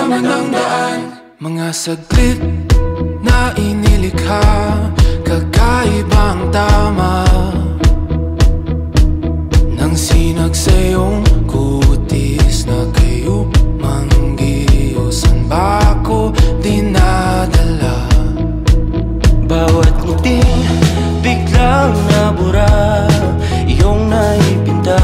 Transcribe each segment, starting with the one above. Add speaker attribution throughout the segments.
Speaker 1: naman ang daan. Mga saglit na inilikha, kakaibang tama nang sinag sa iyong kutis na kayo manggiusan ba ako dinadala?
Speaker 2: Bawat ngiting biglang nabura, iyong naipinta.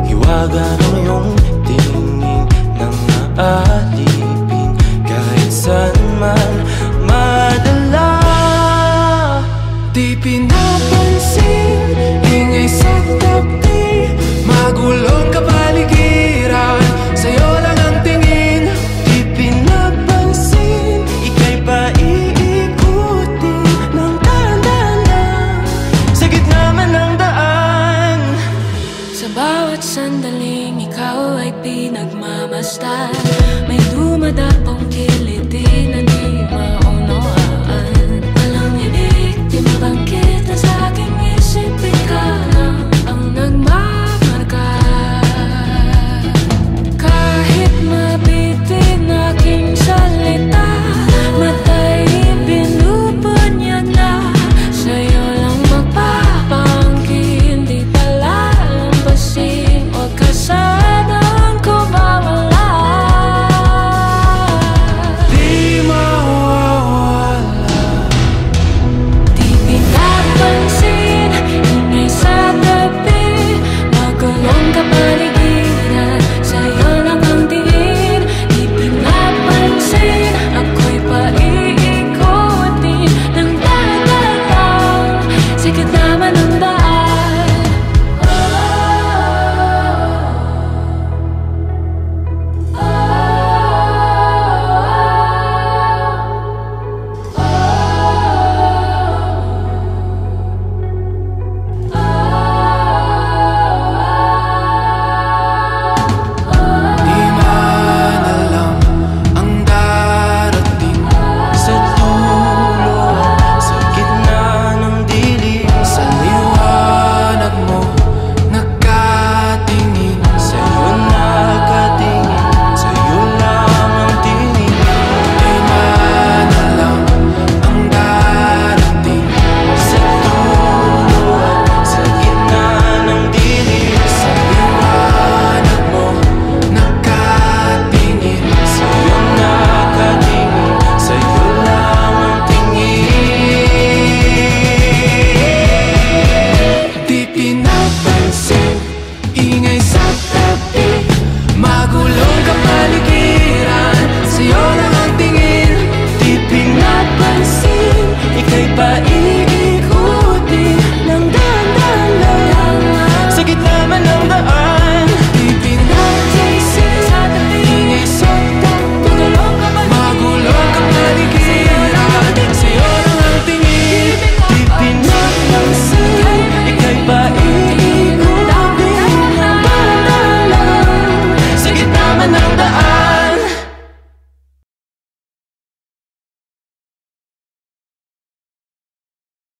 Speaker 2: Hiwaga ng iyong tingin nang naalipin, kahit saan man madala.
Speaker 1: Di pinapansin, ingay sa tabi, magulong kapaligiran, sa'yo lang ang tingin.
Speaker 2: Di pinapansin, ika'y paiikutin ng dahan-dahan lang, sa gitna man ng daan.
Speaker 3: Sa bawat sandaling ikaw ay pinagmamasdan,